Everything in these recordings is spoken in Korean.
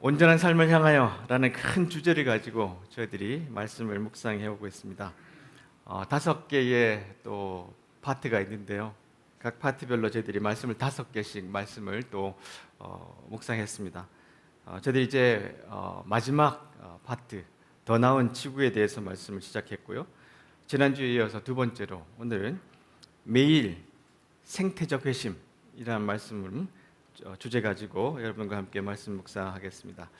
온전한 삶을 향하여 라는 큰 주제를 가지고 저희들이 말씀을 묵상해 오고 있습니다. 5개의 또 파트가 있는데요. 각 파트별로 저희들이 말씀을 5개씩 말씀을 또 묵상했습니다. 저희들이 이제 마지막 파트 더 나은 지구에 대해서 말씀을 시작했고요. 지난주에 이어서 두 번째로 오늘은 매일 생태적 회심이라는 말씀을 주제 가지고 여러분과 함께 말씀 묵상하겠습니다.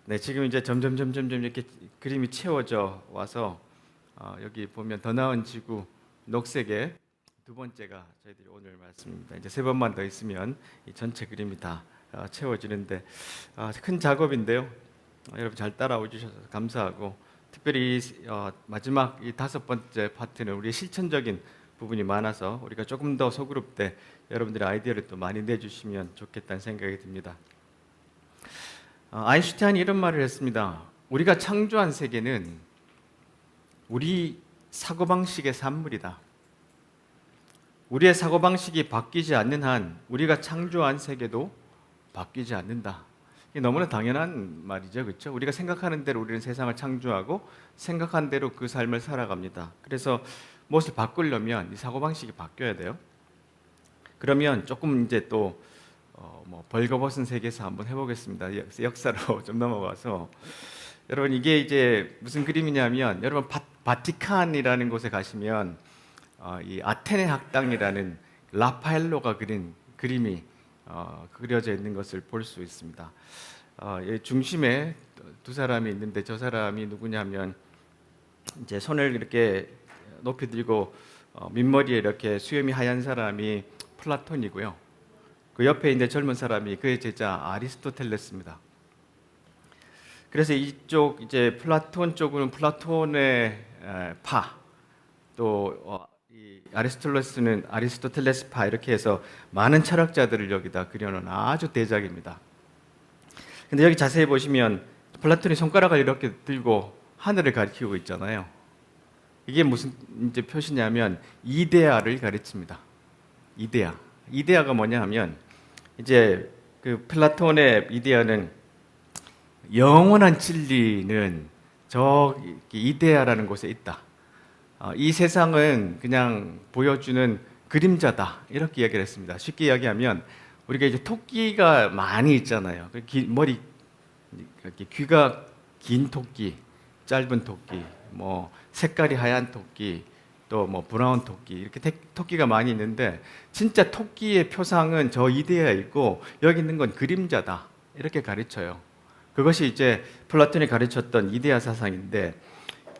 네, 지금 이제 점점 이렇게 그림이 채워져 와서 여기 보면 더 나은 지구 녹색의 두 번째가 저희들이 오늘 말씀입니다. 이제 세 번만 더 있으면 이 전체 그림이 다 채워지는데 큰 작업인데요. 여러분 잘 따라오 주셔서 감사하고 특별히 마지막 이 5번째 파트는 우리의 실천적인 부분이 많아서 우리가 조금 더 소그룹 때 여러분들의 아이디어를 또 많이 내주시면 좋겠다는 생각이 듭니다. 아인슈타인이 이런 말을 했습니다. 우리가 창조한 세계는 우리 사고방식의 산물이다. 우리의 사고방식이 바뀌지 않는 한 우리가 창조한 세계도 바뀌지 않는다. 이게 너무나 당연한 말이죠, 그렇죠? 우리가 생각하는 대로 우리는 세상을 창조하고 생각한 대로 그 삶을 살아갑니다. 그래서 무엇을 바꾸려면 이 사고방식이 바뀌어야 돼요. 그러면 조금 이제 또 벌거벗은 세계에서 한번 해보겠습니다. 역사로 좀 넘어가서 여러분 이게 이제 무슨 그림이냐면 여러분 바티칸이라는 곳에 가시면 이 아테네 학당이라는 라파엘로가 그린 그림이 그려져 있는 것을 볼 수 있습니다. 중심에 두 사람이 있는데 저 사람이 누구냐면 이제 손을 이렇게 높이 들고 민머리에 이렇게 수염이 하얀 사람이 플라톤이고요. 그 옆에 있는 젊은 사람이 그의 제자 아리스토텔레스입니다. 그래서 이쪽 이제 플라톤 쪽은 플라톤의 파, 또 이 아리스토텔레스는 아리스토텔레스 파 이렇게 해서 많은 철학자들을 여기다 그려놓은 아주 대작입니다. 근데 여기 자세히 보시면 플라톤이 손가락을 이렇게 들고 하늘을 가리키고 있잖아요. 이게 무슨 이제 표시냐면 이데아를 가르칩니다. 이데아가 뭐냐 하면 이제 그 플라톤의 이데아는 영원한 진리는 저 이데아라는 곳에 있다. 이 세상은 그냥 보여주는 그림자다. 이렇게 이야기를 했습니다. 쉽게 이야기하면 우리가 이제 토끼가 많이 있잖아요. 머리 귀가 긴 토끼, 짧은 토끼, 뭐 색깔이 하얀 토끼, 또 뭐 브라운 토끼 이렇게 토끼가 많이 있는데 진짜 토끼의 표상은 저 이데아에 있고 여기 있는 건 그림자다 이렇게 가르쳐요. 그것이 이제 플라톤이 가르쳤던 이데아 사상인데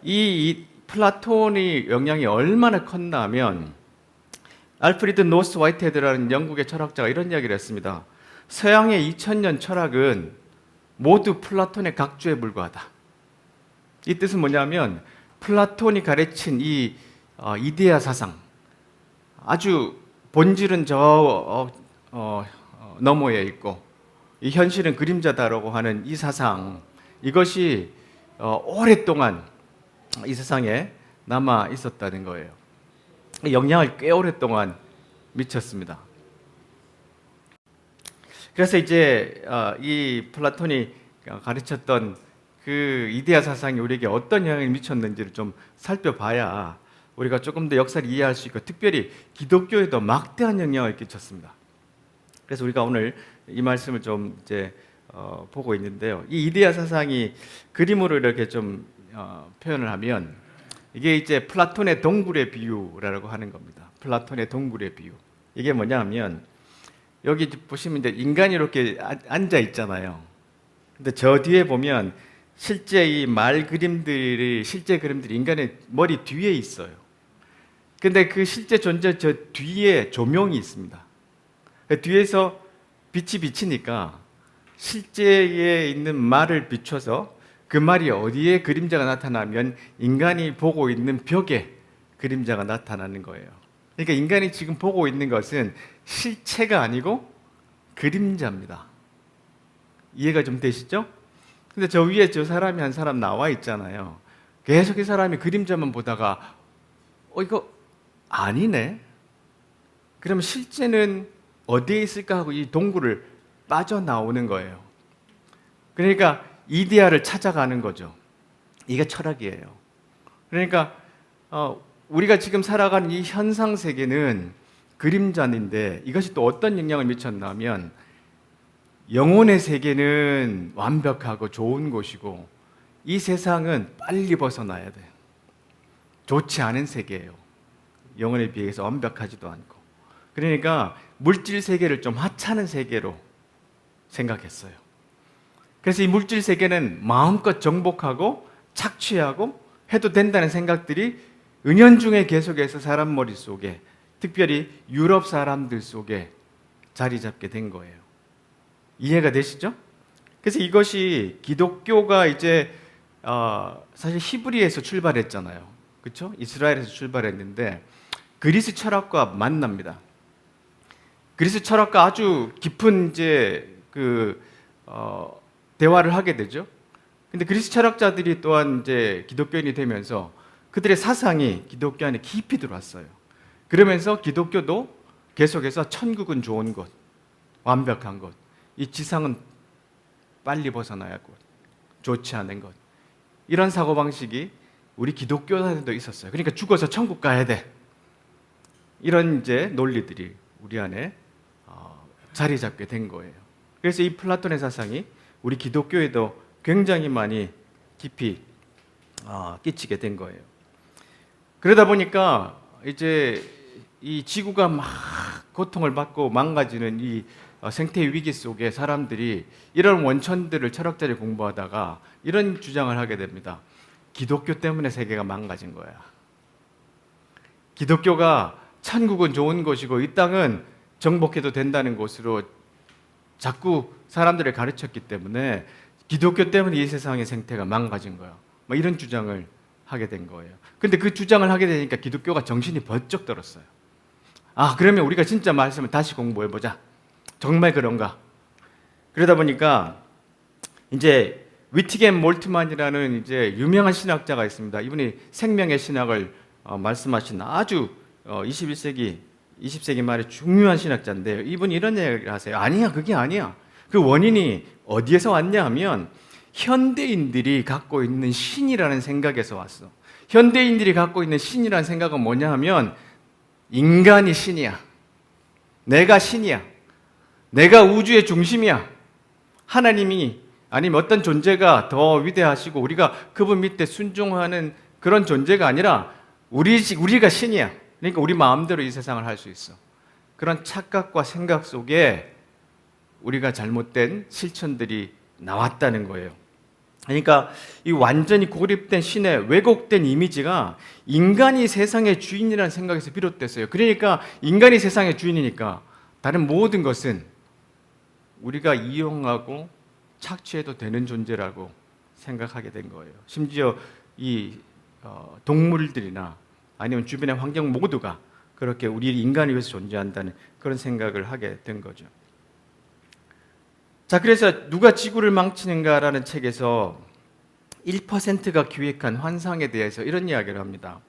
이 플라톤의 영향이 얼마나 컸냐면 알프리드 노스 화이트헤드라는 영국의 철학자가 이런 이야기를 했습니다. 서양의 2000년 철학은 모두 플라톤의 각주에 불과하다. 이 뜻은 뭐냐면 플라톤이 가르친 이 이데아 사상, 아주 본질은 저 너머에 있고 이 현실은 그림자다라고 하는 이 사상, 이것이 오랫동안 이 세상에 남아 있었다는 거예요. 영향을 꽤 오랫동안 미쳤습니다. 그래서 이제 이 플라톤이 가르쳤던 그 이데아 사상이 우리에게 어떤 영향을 미쳤는지를 좀 살펴봐야 우리가 조금 더 역사를 이해할 수 있고 특별히 기독교에도 막대한 영향을 끼쳤습니다. 그래서 우리가 오늘 이 말씀을 좀 이제 보고 있는데요. 이 이데아 사상이 그림으로 이렇게 좀 표현을 하면 이게 이제 플라톤의 동굴의 비유라고 하는 겁니다. 플라톤의 동굴의 비유. 이게 뭐냐면 여기 보시면 이제 인간이 이렇게 앉아 있잖아요. 근데 저 뒤에 보면 실제 이 실제 그림들이 인간의 머리 뒤에 있어요. 근데 그 실제 존재 저 뒤에 조명이 있습니다. 뒤에서 빛이 비치니까 실제에 있는 말을 비춰서 그 말이 어디에 그림자가 나타나면 인간이 보고 있는 벽에 그림자가 나타나는 거예요. 그러니까 인간이 지금 보고 있는 것은 실체가 아니고 그림자입니다. 이해가 좀 되시죠? 근데 저 위에 저 사람이 한 사람 나와 있잖아요. 계속 이 사람이 그림자만 보다가 이거 아니네. 그러면 실제는 어디에 있을까 하고 이 동굴을 빠져나오는 거예요. 그러니까 이데아를 찾아가는 거죠. 이게 철학이에요. 그러니까 우리가 지금 살아가는 이 현상 세계는 그림자인데 이것이 또 어떤 영향을 미쳤냐면 영혼의 세계는 완벽하고 좋은 곳이고 이 세상은 빨리 벗어나야 돼요. 좋지 않은 세계예요. 영혼에 비해서 완벽하지도 않고. 그러니까 물질 세계를 좀 하찮은 세계로 생각했어요. 그래서 이 물질 세계는 마음껏 정복하고 착취하고 해도 된다는 생각들이 은연중에 계속해서 사람 머릿속에, 특별히 유럽 사람들 속에 자리 잡게 된 거예요. 이해가 되시죠? 그래서 이것이 기독교가 이제 사실 히브리에서 출발했잖아요. 그렇죠? 이스라엘에서 출발했는데 그리스 철학과 만납니다. 그리스 철학과 아주 깊은 이제 대화를 하게 되죠. 근데 그리스 철학자들이 또한 이제 기독교인이 되면서 그들의 사상이 기독교 안에 깊이 들어왔어요. 그러면서 기독교도 계속해서 천국은 좋은 것, 완벽한 것, 이 지상은 빨리 벗어나야 할 것, 좋지 않은 것, 이런 사고방식이 우리 기독교에도 있었어요. 그러니까 죽어서 천국 가야 돼. 이런 이제 논리들이 우리 안에 자리 잡게 된 거예요. 그래서 이 플라톤의 사상이 우리 기독교에도 굉장히 많이 깊이 끼치게 된 거예요. 그러다 보니까 이제 이 지구가 막 고통을 받고 망가지는 이 생태 위기 속에 사람들이 이런 원천들을 철학자들이 공부하다가 이런 주장을 하게 됩니다. 기독교 때문에 세계가 망가진 거야. 기독교가 천국은 좋은 곳이고 이 땅은 정복해도 된다는 곳으로 자꾸 사람들을 가르쳤기 때문에 기독교 때문에 이 세상의 생태가 망가진 거야. 뭐 이런 주장을 하게 된 거예요. 근데 그 주장을 하게 되니까 기독교가 정신이 번쩍 들었어요. 그러면 우리가 진짜 말씀을 다시 공부해보자. 정말 그런가? 그러다 보니까 이제 위티겐 몰트만이라는 이제 유명한 신학자가 있습니다. 이분이 생명의 신학을 말씀하신 아주 21세기, 20세기 말에 중요한 신학자인데요. 이분이 이런 얘기를 하세요. 아니야, 그게 아니야. 그 원인이 어디에서 왔냐 하면 현대인들이 갖고 있는 신이라는 생각에서 왔어. 현대인들이 갖고 있는 신이라는 생각은 뭐냐 하면 인간이 신이야. 내가 신이야. 내가 우주의 중심이야. 하나님이 아니면 어떤 존재가 더 위대하시고 우리가 그분 밑에 순종하는 그런 존재가 아니라 우리가 신이야. 그러니까 우리 마음대로 이 세상을 할 수 있어. 그런 착각과 생각 속에 우리가 잘못된 실천들이 나왔다는 거예요. 그러니까 이 완전히 고립된 신의 왜곡된 이미지가 인간이 세상의 주인이라는 생각에서 비롯됐어요. 그러니까 인간이 세상의 주인이니까 다른 모든 것은 우리가 이용하고 착취해도 되는 존재라고 생각하게 된 거예요. 심지어 이 동물들이나 아니면 주변의 환경 모두가 그렇게 우리 인간을 위해서 존재한다는 그런 생각을 하게 된 거죠. 자, 그래서 누가 지구를 망치는가라는 책에서 1%가 기획한 환상에 대해서 이런 이야기를 합니다.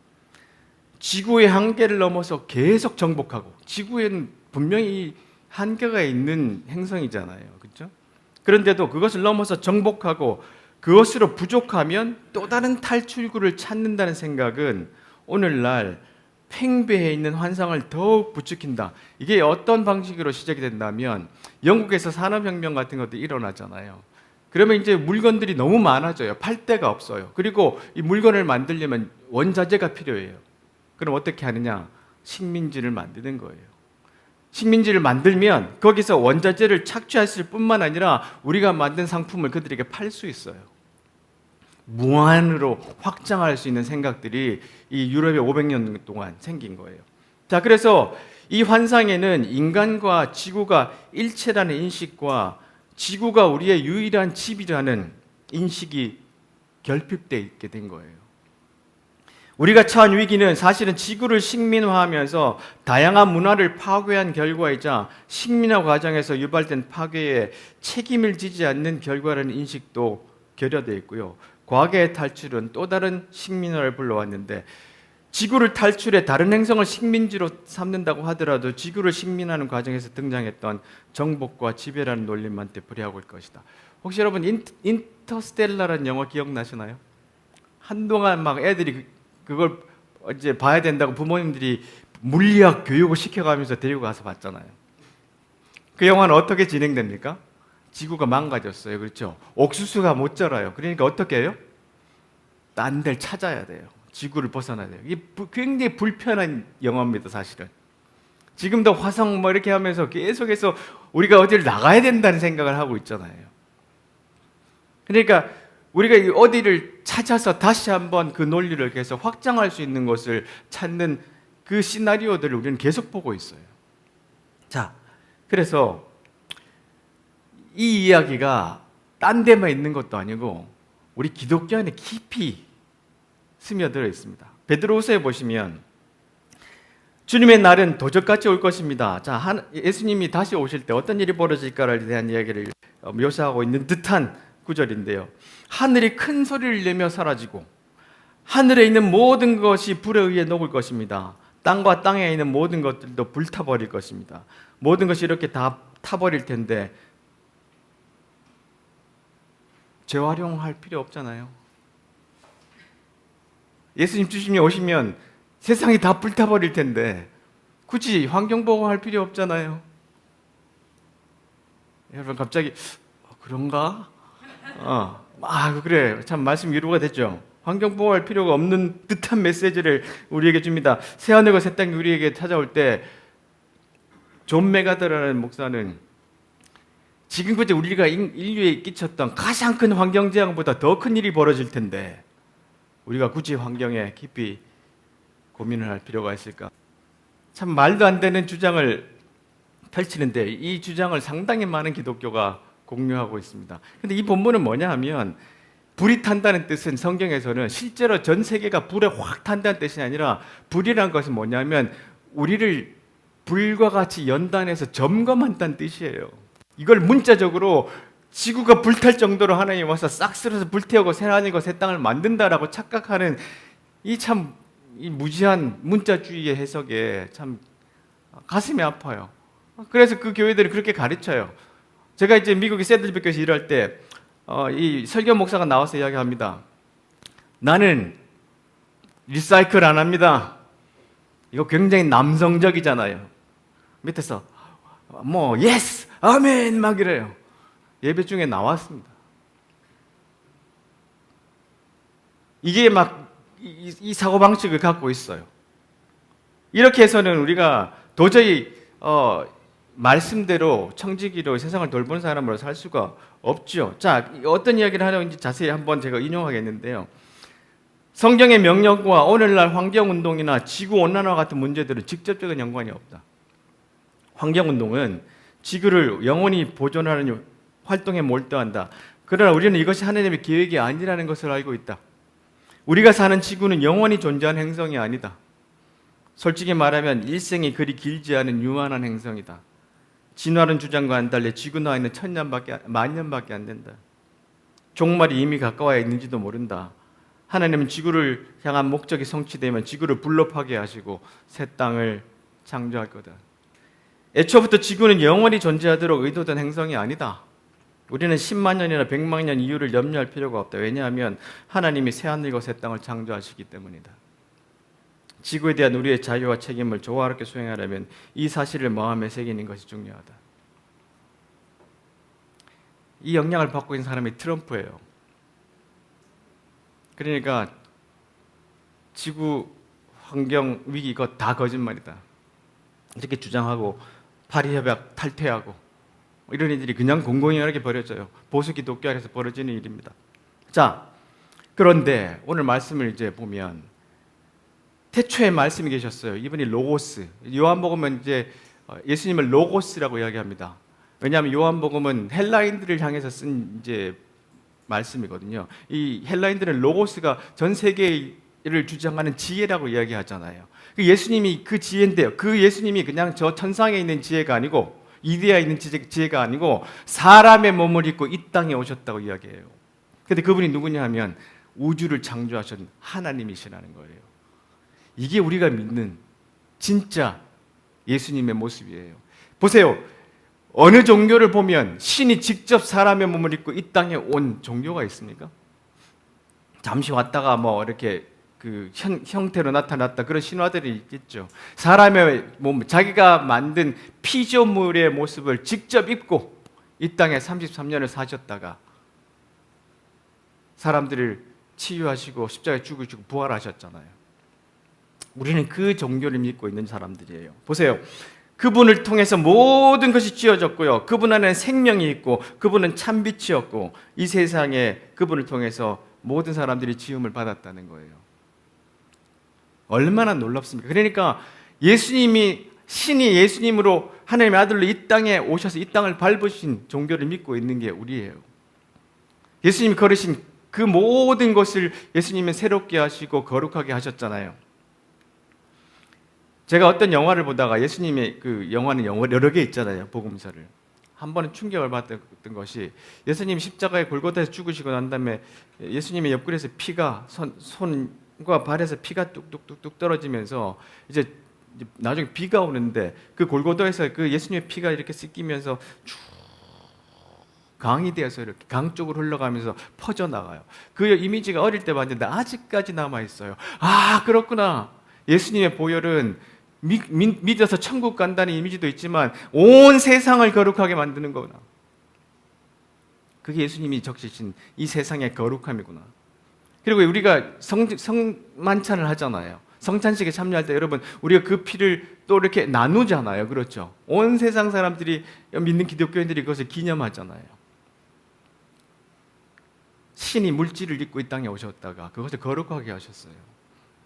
지구의 한계를 넘어서 계속 정복하고, 지구에는 분명히 한계가 있는 행성이잖아요. 그렇죠? 그런데도 그것을 넘어서 정복하고 그것으로 부족하면 또 다른 탈출구를 찾는다는 생각은 오늘날 팽배해 있는 환상을 더욱 부추긴다. 이게 어떤 방식으로 시작이 된다면 영국에서 산업혁명 같은 것들이 일어나잖아요. 그러면 이제 물건들이 너무 많아져요. 팔 데가 없어요. 그리고 이 물건을 만들려면 원자재가 필요해요. 그럼 어떻게 하느냐? 식민지를 만드는 거예요. 식민지를 만들면 거기서 원자재를 착취했을 뿐만 아니라 우리가 만든 상품을 그들에게 팔 수 있어요. 무한으로 확장할 수 있는 생각들이 이 유럽에 500년 동안 생긴 거예요. 자, 그래서 이 환상에는 인간과 지구가 일체라는 인식과 지구가 우리의 유일한 집이라는 인식이 결핍되어 있게 된 거예요. 우리가 처한 위기는 사실은 지구를 식민화하면서 다양한 문화를 파괴한 결과이자 식민화 과정에서 유발된 파괴에 책임을 지지 않는 결과라는 인식도 결여되어 있고요. 과거의 탈출은 또 다른 식민화를 불러왔는데 지구를 탈출해 다른 행성을 식민지로 삼는다고 하더라도 지구를 식민하는 과정에서 등장했던 정복과 지배라는 논리만 되풀이하고 올 것이다. 혹시 여러분 인터스텔라라는 영화 기억나시나요? 한동안 막 애들이 그걸 이제 봐야 된다고 부모님들이 물리학 교육을 시켜가면서 데리고 가서 봤잖아요. 그 영화는 어떻게 진행됩니까? 지구가 망가졌어요. 그렇죠? 옥수수가 못 자라요. 그러니까 어떻게 해요? 딴 데를 찾아야 돼요. 지구를 벗어나야 돼요. 이게 굉장히 불편한 영화입니다, 사실은. 지금도 화성 뭐 이렇게 하면서 계속해서 우리가 어디를 나가야 된다는 생각을 하고 있잖아요. 그러니까 우리가 어디를 찾아서 다시 한번 그 논리를 계속 확장할 수 있는 것을 찾는 그 시나리오들을 우리는 계속 보고 있어요. 자, 그래서 이 이야기가 딴 데만 있는 것도 아니고 우리 기독교 안에 깊이 스며들어 있습니다. 베드로후서에 보시면 주님의 날은 도적같이 올 것입니다. 자, 예수님이 다시 오실 때 어떤 일이 벌어질까를 대한 이야기를 묘사하고 있는 듯한 구절인데요. 하늘이 큰 소리를 내며 사라지고 하늘에 있는 모든 것이 불에 의해 녹을 것입니다. 땅과 땅에 있는 모든 것들도 불타버릴 것입니다. 모든 것이 이렇게 다 타버릴 텐데 재활용할 필요 없잖아요. 예수님 주님이 오시면 세상이 다 불타버릴 텐데 굳이 환경보호할 필요 없잖아요. 여러분 갑자기 그런가? 그래. 참 말씀 위로가 됐죠. 환경보호할 필요가 없는 듯한 메시지를 우리에게 줍니다. 새하늘과 새 땅이 우리에게 찾아올 때 존 메가더라는 목사는 지금까지 우리가 인류에 끼쳤던 가장 큰 환경재앙보다 더 큰 일이 벌어질 텐데 우리가 굳이 환경에 깊이 고민을 할 필요가 있을까? 참 말도 안 되는 주장을 펼치는데 이 주장을 상당히 많은 기독교가 공유하고 있습니다. 근데 이 본문은 뭐냐 하면 불이 탄다는 뜻은 성경에서는 실제로 전 세계가 불에 확 탄다는 뜻이 아니라 불이라는 것은 뭐냐면 우리를 불과 같이 연단해서 점검한다는 뜻이에요. 이걸 문자적으로 지구가 불탈 정도로 하나님이 와서 싹 쓸어서 불태우고 새하늘과 새 땅을 만든다라고 착각하는 이 무지한 문자주의의 해석에 참 가슴이 아파요. 그래서 그 교회들이 그렇게 가르쳐요. 제가 이제 미국의 세들백교에서 일할 때 이 설교 목사가 나와서 이야기합니다. 나는 리사이클 안 합니다. 이거 굉장히 남성적이잖아요. 밑에서 예스, 아멘 막 이래요. 예배 중에 나왔습니다. 이게 막 이 사고방식을 갖고 있어요. 이렇게 해서는 우리가 도저히 말씀대로 청지기로 세상을 돌보는 사람으로 살 수가 없죠. 자, 어떤 이야기를 하려는지 자세히 한번 제가 인용하겠는데요. 성경의 명령과 오늘날 환경운동이나 지구온난화 같은 문제들은 직접적인 연관이 없다. 환경운동은 지구를 영원히 보존하는 활동에 몰두한다. 그러나 우리는 이것이 하나님의 계획이 아니라는 것을 알고 있다. 우리가 사는 지구는 영원히 존재하는 행성이 아니다. 솔직히 말하면 일생이 그리 길지 않은 유한한 행성이다. 진화론 주장과는 달리 지구 나이는 1000년밖에 안 된다. 종말이 이미 가까워 있는지도 모른다. 하나님은 지구를 향한 목적이 성취되면 지구를 불로 파괴하시고 새 땅을 창조할 거다. 애초부터 지구는 영원히 존재하도록 의도된 행성이 아니다. 우리는 10만 년이나 100만 년 이후를 염려할 필요가 없다. 왜냐하면 하나님이 새하늘과 새 땅을 창조하시기 때문이다. 지구에 대한 우리의 자유와 책임을 조화롭게 수행하려면 이 사실을 마음에 새기는 것이 중요하다. 이 영향을 받고 있는 사람이 트럼프예요. 그러니까 지구 환경 위기 이거 다 거짓말이다. 이렇게 주장하고 파리 협약 탈퇴하고 이런 일들이 그냥 공공연하게 벌어져요. 보수 기독교 안에서 벌어지는 일입니다. 자, 그런데 오늘 말씀을 이제 보면 태초에 말씀이 계셨어요. 이분이 로고스. 요한복음은 이제 예수님을 로고스라고 이야기합니다. 왜냐하면 요한복음은 헬라인들을 향해서 쓴 이제 말씀이거든요. 이 헬라인들은 로고스가 전 세계를 주장하는 지혜라고 이야기하잖아요. 예수님이 그 지혜인데요. 그 예수님이 그냥 저 천상에 있는 지혜가 아니고 이데아에 있는 지혜가 아니고 사람의 몸을 입고 이 땅에 오셨다고 이야기해요. 근데 그분이 누구냐 하면 우주를 창조하신 하나님이시라는 거예요. 이게 우리가 믿는 진짜 예수님의 모습이에요. 보세요. 어느 종교를 보면 신이 직접 사람의 몸을 입고 이 땅에 온 종교가 있습니까? 잠시 왔다가 뭐 이렇게 그 형태로 나타났다 그런 신화들이 있겠죠. 사람의 몸, 자기가 만든 피조물의 모습을 직접 입고 이 땅에 33년을 사셨다가 사람들을 치유하시고 십자가에 죽으시고 부활하셨잖아요. 우리는 그 종교를 믿고 있는 사람들이에요. 보세요. 그분을 통해서 모든 것이 지어졌고요. 그분 안에는 생명이 있고 그분은 참빛이었고 이 세상에 그분을 통해서 모든 사람들이 지음을 받았다는 거예요. 얼마나 놀랍습니까? 그러니까 신이 예수님으로 하나님의 아들로 이 땅에 오셔서 이 땅을 밟으신 종교를 믿고 있는 게 우리예요. 예수님이 걸으신 그 모든 것을 예수님은 새롭게 하시고 거룩하게 하셨잖아요. 제가 어떤 영화를 보다가 예수님의 그 영화는 여러 개 있잖아요. 복음서를. 한 번은 충격을 받았던 것이 예수님이 십자가에 골고다에서 죽으시고 난 다음에 예수님의 옆구리에서 피가 손과 발에서 피가 뚝뚝뚝뚝 떨어지면서 이제 나중에 비가 오는데 그 골고다에서 그 예수님의 피가 이렇게 씻기면서 쭉 강이 되어서 이렇게 강 쪽으로 흘러가면서 퍼져나가요. 그 이미지가 어릴 때 봤는데 아직까지 남아있어요. 아, 그렇구나. 예수님의 보혈은 믿어서 천국 간다는 이미지도 있지만 온 세상을 거룩하게 만드는 거구나. 그게 예수님이 적시신 이 세상의 거룩함이구나. 그리고 우리가 성만찬을 하잖아요. 성찬식에 참여할 때 여러분 우리가 그 피를 또 이렇게 나누잖아요. 그렇죠? 온 세상 사람들이 믿는 기독교인들이 그것을 기념하잖아요. 신이 물질을 입고 이 땅에 오셨다가 그것을 거룩하게 하셨어요.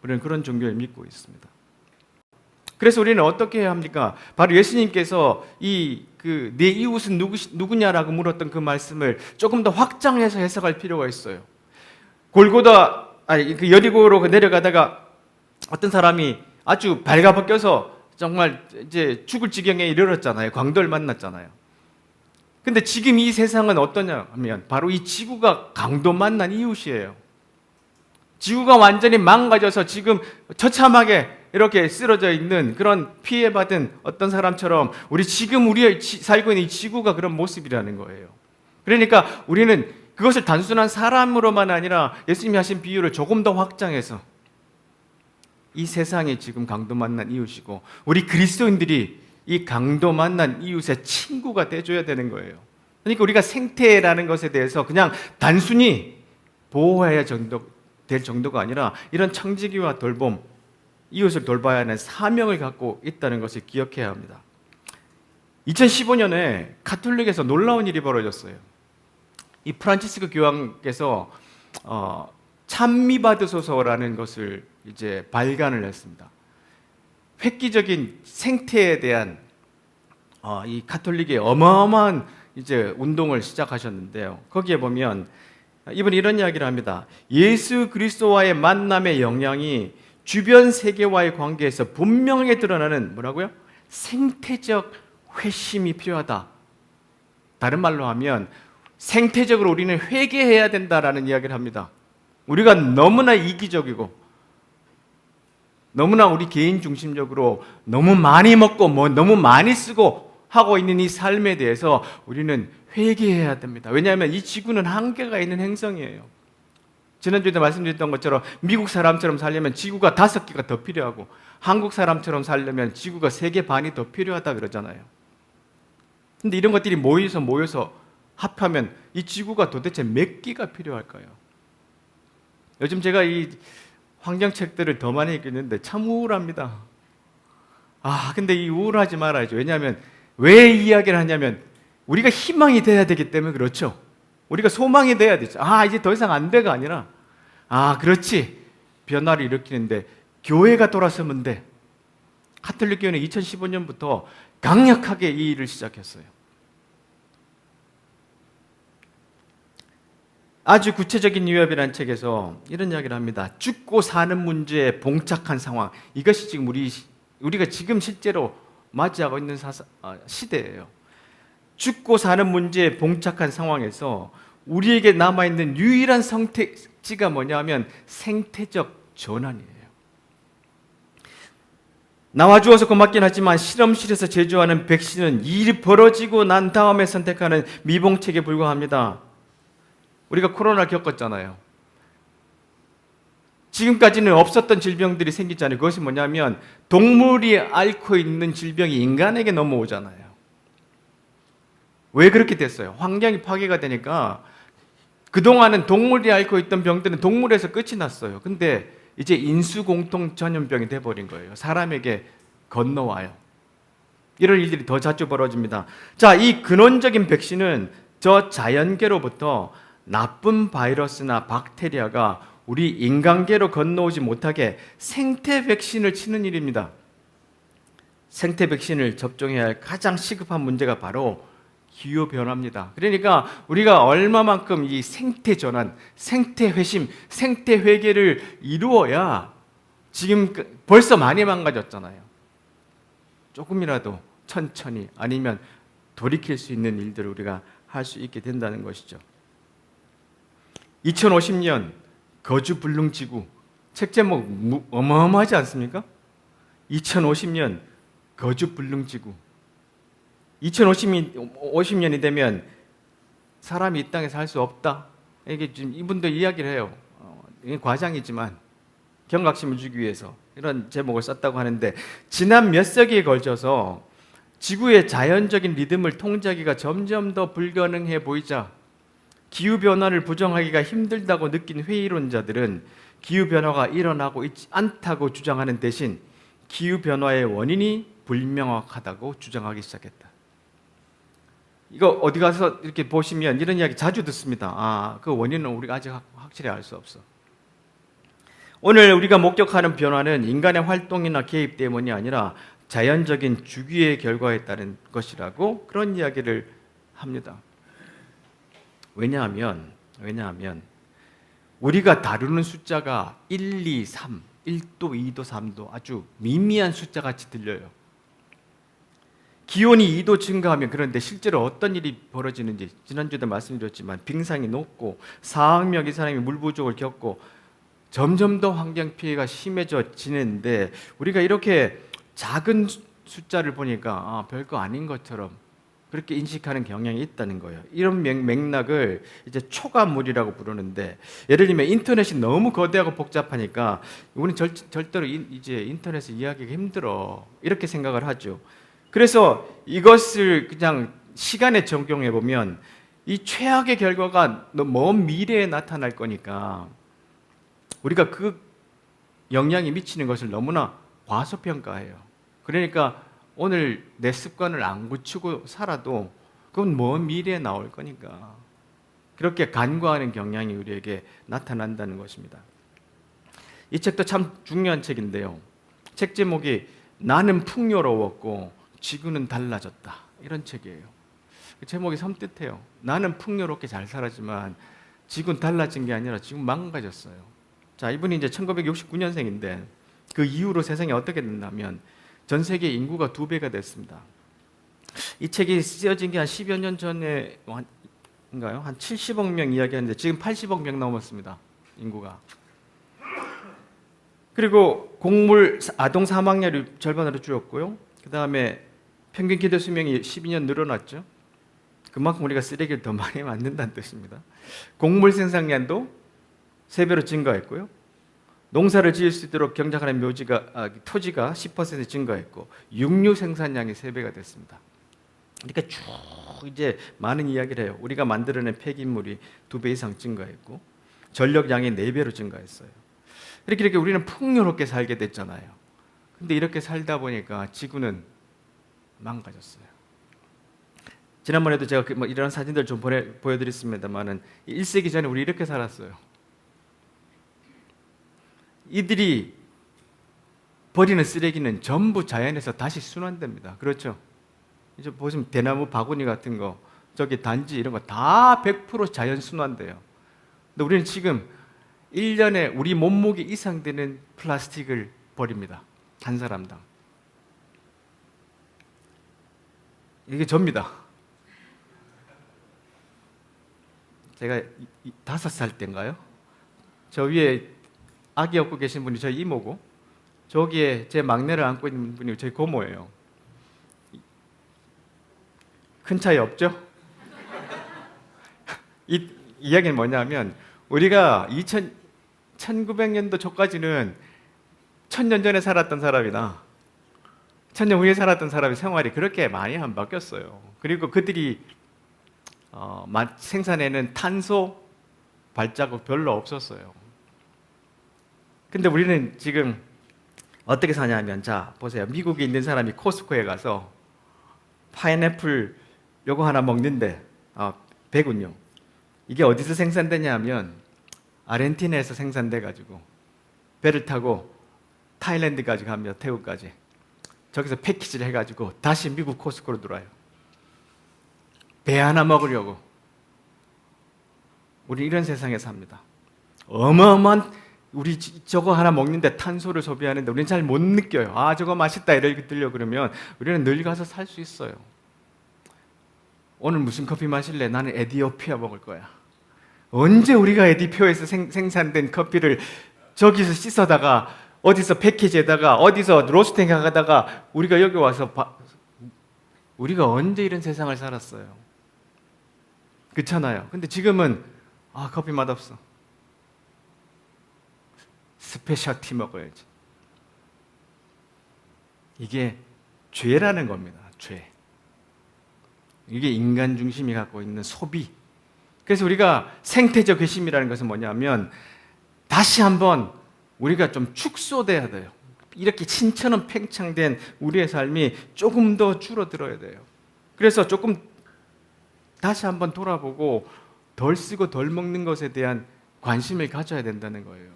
우리는 그런 종교를 믿고 있습니다. 그래서 우리는 어떻게 해야 합니까? 바로 예수님께서 내 이웃은 누구냐라고 물었던 그 말씀을 조금 더 확장해서 해석할 필요가 있어요. 그 여리고로 내려가다가 어떤 사람이 아주 발가벗겨서 정말 이제 죽을 지경에 이르렀잖아요. 광도를 만났잖아요. 근데 지금 이 세상은 어떠냐 하면 바로 이 지구가 강도 만난 이웃이에요. 지구가 완전히 망가져서 지금 처참하게 이렇게 쓰러져 있는 그런 피해받은 어떤 사람처럼 우리 살고 있는 이 지구가 그런 모습이라는 거예요. 그러니까 우리는 그것을 단순한 사람으로만 아니라 예수님이 하신 비유를 조금 더 확장해서 이 세상이 지금 강도 만난 이웃이고 우리 그리스도인들이 이 강도 만난 이웃의 친구가 돼줘야 되는 거예요. 그러니까 우리가 생태라는 것에 대해서 그냥 단순히 보호해야 될 정도가 아니라 이런 청지기와 돌봄, 이웃을 돌봐야 하는 사명을 갖고 있다는 것을 기억해야 합니다. 2015년에 가톨릭에서 놀라운 일이 벌어졌어요. 이 프란치스코 교황께서 찬미받으소서라는 것을 이제 발간을 했습니다. 획기적인 생태에 대한 이 가톨릭의 어마어마한 이제 운동을 시작하셨는데요. 거기에 보면 이분이 이런 이야기를 합니다. 예수 그리스도와의 만남의 영향이 주변 세계와의 관계에서 분명하게 드러나는 뭐라고요? 생태적 회심이 필요하다. 다른 말로 하면 생태적으로 우리는 회개해야 된다라는 이야기를 합니다. 우리가 너무나 이기적이고 너무나 우리 개인 중심적으로 너무 많이 먹고 너무 많이 쓰고 하고 있는 이 삶에 대해서 우리는 회개해야 됩니다. 왜냐하면 이 지구는 한계가 있는 행성이에요. 지난주에도 말씀드렸던 것처럼 미국 사람처럼 살려면 지구가 5개가 더 필요하고 한국 사람처럼 살려면 지구가 3개 반이 더 필요하다 그러잖아요. 근데 이런 것들이 모여서 합하면 이 지구가 도대체 몇 개가 필요할까요? 요즘 제가 이 환경책들을 더 많이 읽는데 참 우울합니다. 근데 이 우울하지 말아야죠. 왜냐하면 왜 이 이야기를 하냐면 우리가 희망이 돼야 되기 때문에 그렇죠. 우리가 소망이 돼야 되죠. 이제 더 이상 안 돼가 아니라 그렇지. 변화를 일으키는데 교회가 돌아서면 돼. 가톨릭 교회는 2015년부터 강력하게 이 일을 시작했어요. 아주 구체적인 유협이라는 책에서 이런 이야기를 합니다. 죽고 사는 문제에 봉착한 상황. 이것이 지금 우리가 지금 실제로 맞이하고 있는 시대예요. 죽고 사는 문제에 봉착한 상황에서 우리에게 남아있는 유일한 선택지가 뭐냐 하면 생태적 전환이에요. 나와 주어서 고맙긴 하지만 실험실에서 제조하는 백신은 일이 벌어지고 난 다음에 선택하는 미봉책에 불과합니다. 우리가 코로나를 겪었잖아요. 지금까지는 없었던 질병들이 생기잖아요. 그것이 뭐냐면 동물이 앓고 있는 질병이 인간에게 넘어오잖아요. 왜 그렇게 됐어요? 환경이 파괴가 되니까 그동안은 동물이 앓고 있던 병들은 동물에서 끝이 났어요. 근데 이제 인수공통 전염병이 돼버린 거예요. 사람에게 건너와요. 이런 일들이 더 자주 벌어집니다. 자, 이 근원적인 백신은 저 자연계로부터 나쁜 바이러스나 박테리아가 우리 인간계로 건너오지 못하게 생태 백신을 치는 일입니다. 생태 백신을 접종해야 할 가장 시급한 문제가 바로 기후변화입니다. 그러니까 우리가 얼마만큼 이 생태 전환, 생태 회심, 생태 회개를 이루어야 지금 벌써 많이 망가졌잖아요. 조금이라도 천천히 아니면 돌이킬 수 있는 일들을 우리가 할 수 있게 된다는 것이죠. 2050년 거주불능지구, 책 제목 어마어마하지 않습니까? 2050년 거주불능지구. 2050년이 되면 사람이 이 땅에 살 수 없다. 이게 지금 이분도 이야기를 해요. 이게 과장이지만 경각심을 주기 위해서 이런 제목을 썼다고 하는데, 지난 몇 세기에 걸쳐서 지구의 자연적인 리듬을 통제하기가 점점 더 불가능해 보이자 기후변화를 부정하기가 힘들다고 느낀 회의론자들은 기후변화가 일어나고 있지 않다고 주장하는 대신 기후변화의 원인이 불명확하다고 주장하기 시작했다. 이거 어디 가서 이렇게 보시면 이런 이야기 자주 듣습니다. 그 원인은 우리가 아직 확실히 알 수 없어. 오늘 우리가 목격하는 변화는 인간의 활동이나 개입 때문이 아니라 자연적인 주기의 결과에 따른 것이라고 그런 이야기를 합니다. 왜냐하면 우리가 다루는 숫자가 1, 2, 3, 1도, 2도, 3도 아주 미미한 숫자같이 들려요. 기온이 2도 증가하면, 그런데 실제로 어떤 일이 벌어지는지 지난주에도 말씀드렸지만 빙상이 녹고 4억 명의 사람이 물 부족을 겪고 점점 더 환경 피해가 심해지는데 우리가 이렇게 작은 숫자를 보니까 별거 아닌 것처럼 그렇게 인식하는 경향이 있다는 거예요. 이런 맥락을 이제 초가물이라고 부르는데, 예를 들면 인터넷이 너무 거대하고 복잡하니까 우리는 절대로 이제 인터넷을 이해하기가 힘들어 이렇게 생각을 하죠. 그래서 이것을 그냥 시간에 적용해 보면 이 최악의 결과가 먼 미래에 나타날 거니까 우리가 그 영향이 미치는 것을 너무나 과소평가해요. 그러니까 오늘 내 습관을 안 고치고 살아도 그건 먼 미래에 나올 거니까 그렇게 간과하는 경향이 우리에게 나타난다는 것입니다. 이 책도 참 중요한 책인데요. 책 제목이 나는 풍요로웠고 지구는 달라졌다, 이런 책이에요. 제목이 섬뜩해요. 나는 풍요롭게 잘 살았지만 지구는 달라진 게 아니라 지금 망가졌어요. 자, 이분이 이제 1969년생인데 그 이후로 세상이 어떻게 됐냐면 전 세계 인구가 2배가 됐습니다. 이 책이 쓰여진 게 한 10여 년 전에인가요? 한 70억 명 이야기하는데 지금 80억 명 넘었습니다, 인구가. 그리고 곡물 아동 사망률이 절반으로 줄었고요. 그 다음에 평균 기대 수명이 12년 늘어났죠. 그만큼 우리가 쓰레기를 더 많이 만든다는 뜻입니다. 곡물 생산량도 3배로 증가했고요. 농사를 지을 수 있도록 경작하는 토지가 10% 증가했고 육류 생산량이 3배가 됐습니다. 그러니까 쭉 이제 많은 이야기를 해요. 우리가 만들어낸 폐기물이 2배 이상 증가했고 전력량이 4배로 증가했어요. 이렇게 우리는 풍요롭게 살게 됐잖아요. 근데 이렇게 살다 보니까 지구는 망가졌어요. 지난번에도 제가 이런 사진들 좀 보여드렸습니다만은 1세기 전에 우리 이렇게 살았어요. 이들이 버리는 쓰레기는 전부 자연에서 다시 순환됩니다. 그렇죠? 이제 보시면 대나무 바구니 같은 거, 저기 단지 이런 거 다 100% 자연 순환돼요. 근데 우리는 지금 1년에 우리 몸무게 이상 되는 플라스틱을 버립니다. 한 사람당. 이게 접니다. 제가 5살 때인가요? 저 위에 아기 업고 계신 분이 저희 이모고 저기에 제 막내를 안고 있는 분이 저희 고모예요. 큰 차이 없죠? 이 이야기는 뭐냐면 우리가 1900년도 초까지는 1000년 전에 살았던 사람이나 1000년 후에 살았던 사람의 생활이 그렇게 많이 안 바뀌었어요. 그리고 그들이 생산해낸 탄소 발자국 별로 없었어요. 근데 우리는 지금 어떻게 사냐면, 자 보세요. 미국에 있는 사람이 코스코에 가서 파인애플 요거 하나 먹는데 배군요. 이게 어디서 생산되냐면 아르헨티나에서 생산돼 가지고 배를 타고 타일랜드까지 갑니다. 태국까지. 저기서 패키지를 해가지고 다시 미국 코스코로 들어와요. 배 하나 먹으려고. 우리 이런 세상에 삽니다. 어마어마한, 우리 저거 하나 먹는데 탄소를 소비하는데 우리는 잘 못 느껴요. 아 저거 맛있다 이렇게 들려 그러면 우리는 늘 가서 살 수 있어요. 오늘 무슨 커피 마실래? 나는 에디오피아 먹을 거야. 언제 우리가 에디오피아에서 생산된 커피를 저기서 씻어다가 어디서 패키지에다가 어디서 로스팅 하다가 우리가 여기 와서 우리가 언제 이런 세상을 살았어요? 그렇잖아요. 근데 지금은 커피 맛없어. 스페셜티 먹어야지. 이게 죄라는 겁니다. 죄. 이게 인간 중심이 갖고 있는 소비. 그래서 우리가 생태적 회심이라는 것은 뭐냐면 다시 한번 우리가 좀 축소돼야 돼요. 이렇게 신처럼 팽창된 우리의 삶이 조금 더 줄어들어야 돼요. 그래서 조금 다시 한번 돌아보고 덜 쓰고 덜 먹는 것에 대한 관심을 가져야 된다는 거예요.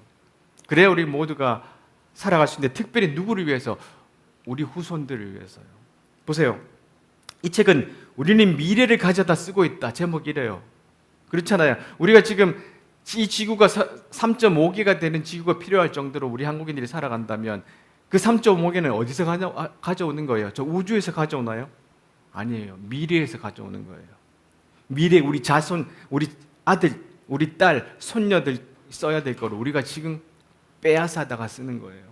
그래야 우리 모두가 살아갈 수 있는데, 특별히 누구를 위해서? 우리 후손들을 위해서요. 보세요. 이 책은 우리는 미래를 가져다 쓰고 있다. 제목이 이래요. 그렇잖아요. 우리가 지금 이 지구가 3.5개가 되는 지구가 필요할 정도로 우리 한국인들이 살아간다면 그 3.5개는 어디서 가져오는 거예요? 저 우주에서 가져오나요? 아니에요. 미래에서 가져오는 거예요. 미래 우리 자손, 우리 아들, 우리 딸, 손녀들 써야 될 거를 우리가 지금 빼앗아다가 쓰는 거예요.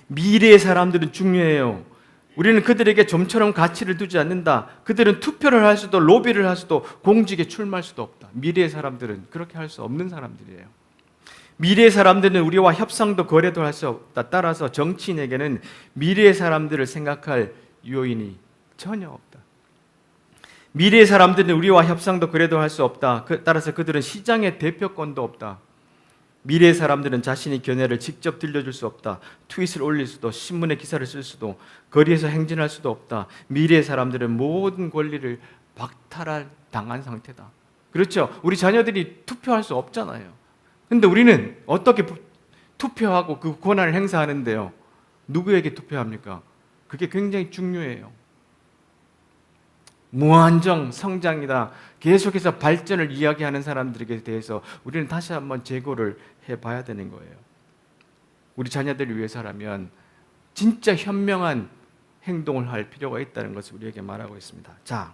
미래의 사람들은 중요해요. 우리는 그들에게 좀처럼 가치를 두지 않는다. 그들은 투표를 할 수도 로비를 할 수도 공직에 출마할 수도 없다. 미래의 사람들은 그렇게 할 수 없는 사람들이에요. 미래의 사람들은 우리와 협상도 거래도 할 수 없다. 따라서 정치인에게는 미래의 사람들을 생각할 요인이 전혀 없다. 미래의 사람들은 우리와 협상도 거래도 할 수 없다. 따라서 그들은 시장의 대표권도 없다. 미래의 사람들은 자신의 견해를 직접 들려줄 수 없다. 트윗을 올릴 수도, 신문에 기사를 쓸 수도, 거리에서 행진할 수도 없다. 미래의 사람들은 모든 권리를 박탈당한 상태다. 그렇죠? 우리 자녀들이 투표할 수 없잖아요. 근데 우리는 어떻게 투표하고 그 권한을 행사하는데요? 누구에게 투표합니까? 그게 굉장히 중요해요. 무한정 성장이다. 계속해서 발전을 이야기하는 사람들에게 대해서 우리는 다시 한번 재고를 해봐야 되는 거예요. 우리 자녀들을 위해서라면 진짜 현명한 행동을 할 필요가 있다는 것을 우리에게 말하고 있습니다. 자,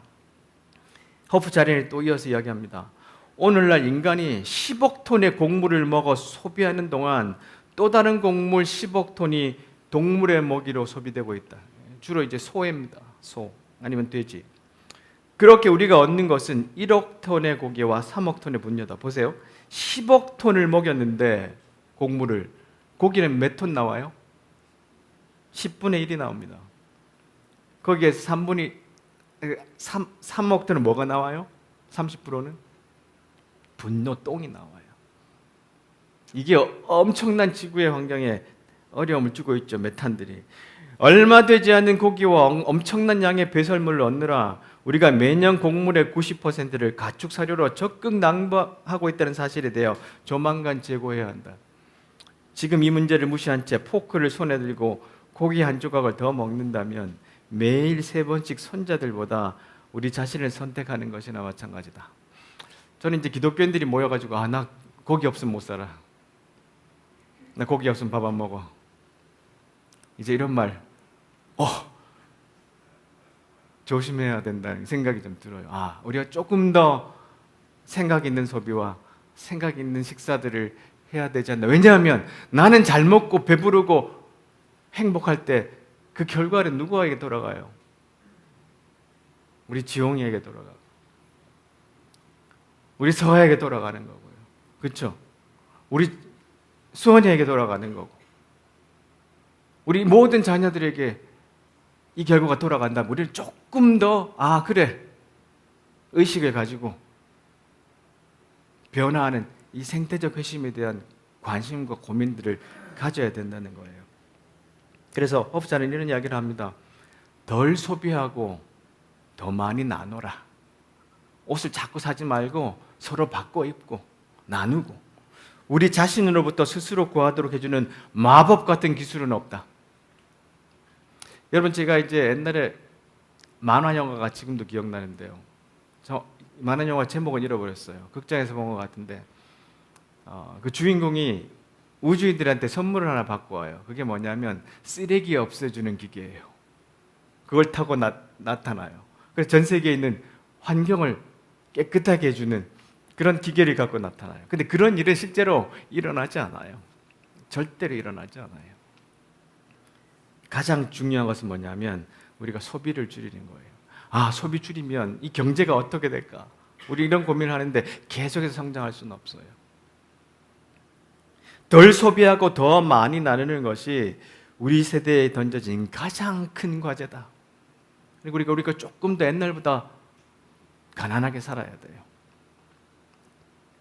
허프 자린이 또 이어서 이야기합니다. 오늘날 인간이 10억 톤의 곡물을 먹어 소비하는 동안 또 다른 곡물 10억 톤이 동물의 먹이로 소비되고 있다. 주로 이제 소입니다. 소 아니면 돼지. 그렇게 우리가 얻는 것은 1억 톤의 고기와 3억 톤의 분녀다. 보세요. 10억 톤을 먹였는데 곡물을, 고기는 몇 톤 나와요? 10분의 1이 나옵니다. 거기에서 3억 톤은 뭐가 나와요? 30%는? 분노 똥이 나와요. 이게 엄청난 지구의 환경에 어려움을 주고 있죠. 메탄들이. 얼마 되지 않는 고기와 엄청난 양의 배설물을 얻느라 우리가 매년 곡물의 90%를 가축 사료로 적극 낭비하고 있다는 사실에 대해 조만간 재고해야 한다. 지금 이 문제를 무시한 채 포크를 손에 들고 고기 한 조각을 더 먹는다면 매일 3번씩 손자들보다 우리 자신을 선택하는 것이나 마찬가지다. 저는 이제 기독교인들이 모여가지고 나 고기 없으면 못 살아. 나 고기 없으면 밥 안 먹어. 이제 이런 말 조심해야 된다는 생각이 좀 들어요. 우리가 조금 더 생각 있는 소비와 생각 있는 식사들을 해야 되지 않나. 왜냐하면 나는 잘 먹고 배부르고 행복할 때 그 결과는 누구에게 돌아가요? 우리 지용이에게 돌아가고 우리 서아에게 돌아가는 거고요. 그렇죠? 우리 수원이에게 돌아가는 거고 우리 모든 자녀들에게 이 결과가 돌아간다면 우리는 조금 더 그래 의식을 가지고 변화하는 이 생태적 회심에 대한 관심과 고민들을 가져야 된다는 거예요. 그래서 허브자는 이런 이야기를 합니다. 덜 소비하고 더 많이 나눠라. 옷을 자꾸 사지 말고 서로 바꿔 입고 나누고 우리 자신으로부터 스스로 구하도록 해주는 마법 같은 기술은 없다. 여러분 제가 이제 옛날에 만화 영화가 지금도 기억나는데요. 저 만화 영화 제목은 잃어버렸어요. 극장에서 본 것 같은데 그 주인공이 우주인들한테 선물을 하나 받고 와요. 그게 뭐냐면 쓰레기 없애주는 기계예요. 그걸 타고 나타나요. 그래서 전 세계에 있는 환경을 깨끗하게 해주는 그런 기계를 갖고 나타나요. 근데 그런 일은 실제로 일어나지 않아요. 절대로 일어나지 않아요. 가장 중요한 것은 뭐냐면 우리가 소비를 줄이는 거예요. 소비 줄이면 이 경제가 어떻게 될까? 우리 이런 고민을 하는데 계속해서 성장할 수는 없어요. 덜 소비하고 더 많이 나누는 것이 우리 세대에 던져진 가장 큰 과제다. 그리고 우리가 조금 더 옛날보다 가난하게 살아야 돼요.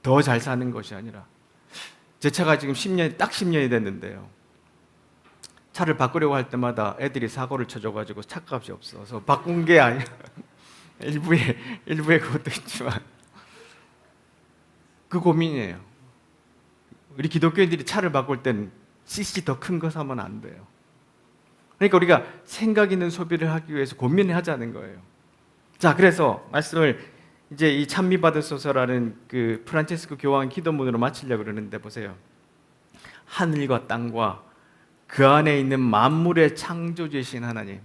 더 잘 사는 것이 아니라 제 차가 지금 딱 10년이 됐는데요. 차를 바꾸려고 할 때마다 애들이 사고를 쳐줘가지고 차값이 없어서 바꾼 게 아니라 일부에 그것도 있지만 그 고민이에요. 우리 기독교인들이 차를 바꿀 땐 CC 더 큰 거 사면 안 돼요. 그러니까 우리가 생각 있는 소비를 하기 위해서 고민을 하자는 거예요. 자, 그래서 말씀을 이제 이 찬미 받으소서라는 그 프란체스코 교황 기도문으로 마치려고 그러는데 보세요. 하늘과 땅과 그 안에 있는 만물의 창조주이신 하나님,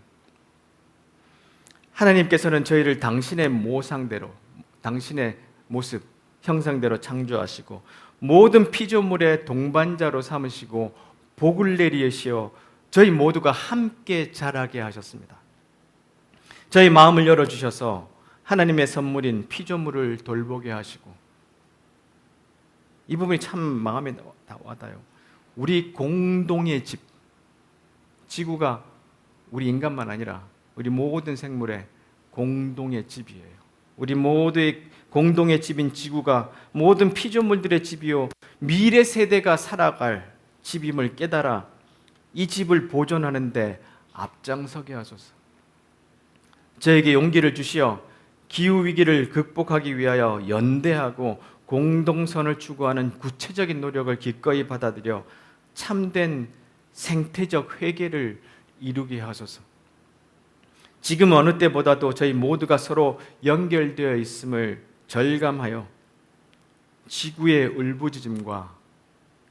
하나님께서는 저희를 당신의 모상대로, 당신의 모습, 형상대로 창조하시고 모든 피조물의 동반자로 삼으시고 복을 내리시어 저희 모두가 함께 자라게 하셨습니다. 저희 마음을 열어주셔서 하나님의 선물인 피조물을 돌보게 하시고, 이 부분이 참 마음에 와닿아요. 우리 공동의 집, 지구가 우리 인간만 아니라 우리 모든 생물의 공동의 집이에요. 우리 모두의 공동의 집인 지구가 모든 피조물들의 집이요 미래 세대가 살아갈 집임을 깨달아 이 집을 보존하는데 앞장서게 하소서. 저에게 용기를 주시어 기후 위기를 극복하기 위하여 연대하고 공동선을 추구하는 구체적인 노력을 기꺼이 받아들여 참된 생태적 회개를 이루게 하소서. 지금 어느 때보다도 저희 모두가 서로 연결되어 있음을 절감하여 지구의 울부짖음과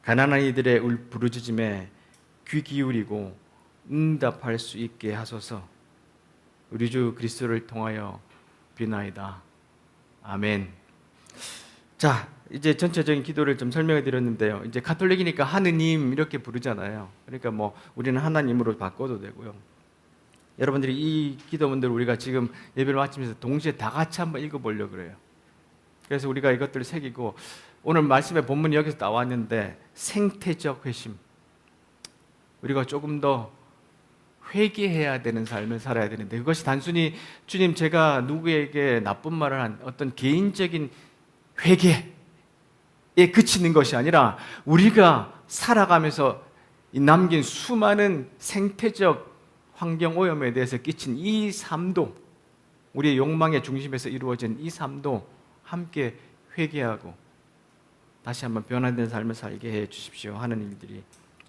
가난한 이들의 부르짖음에 귀 기울이고 응답할 수 있게 하소서. 우리 주 그리스도를 통하여 비나이다. 아멘. 자, 이제 전체적인 기도를 좀 설명해 드렸는데요. 이제 가톨릭이니까 하느님 이렇게 부르잖아요. 그러니까 뭐 우리는 하나님으로 바꿔도 되고요. 여러분들이 이 기도문들 우리가 지금 예배를 마치면서 동시에 다 같이 한번 읽어보려고 그래요. 그래서 우리가 이것들을 새기고, 오늘 말씀의 본문이 여기서 나왔는데 생태적 회심, 우리가 조금 더 회개해야 되는 삶을 살아야 되는데, 그것이 단순히 주님 제가 누구에게 나쁜 말을 한 어떤 개인적인 회개에 그치는 것이 아니라 우리가 살아가면서 남긴 수많은 생태적 환경 오염에 대해서 끼친 이 삶도, 우리의 욕망의 중심에서 이루어진 이 삶도 함께 회개하고 다시 한번 변화된 삶을 살게 해 주십시오 하는 일들이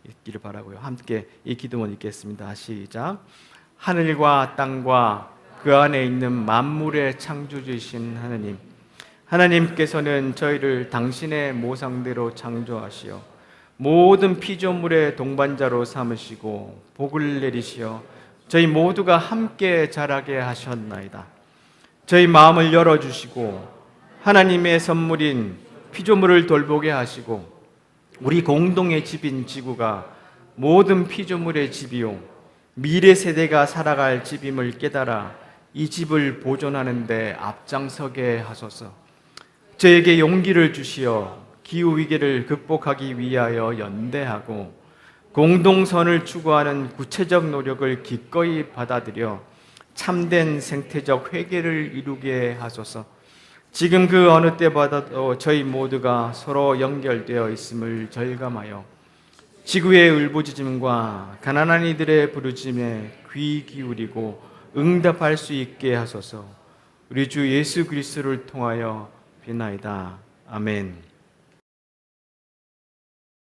있기를 바라고요. 함께 이 기도문 읽겠습니다. 시작. 하늘과 땅과 그 안에 있는 만물의 창조주이신 하나님, 하나님께서는 저희를 당신의 모상대로 창조하시어 모든 피조물의 동반자로 삼으시고 복을 내리시어 저희 모두가 함께 자라게 하셨나이다. 저희 마음을 열어주시고 하나님의 선물인 피조물을 돌보게 하시고 우리 공동의 집인 지구가 모든 피조물의 집이요 미래 세대가 살아갈 집임을 깨달아 이 집을 보존하는 데 앞장서게 하소서. 저에게 용기를 주시어 기후 위기를 극복하기 위하여 연대하고 공동선을 추구하는 구체적 노력을 기꺼이 받아들여 참된 생태적 회개를 이루게 하소서. 지금 그 어느 때보다도 저희 모두가 서로 연결되어 있음을 절감하여 지구의 울부짖음과 가난한 이들의 부르짖음에 귀 기울이고 응답할 수 있게 하소서. 우리 주 예수 그리스도를 통하여 비나이다. 아멘.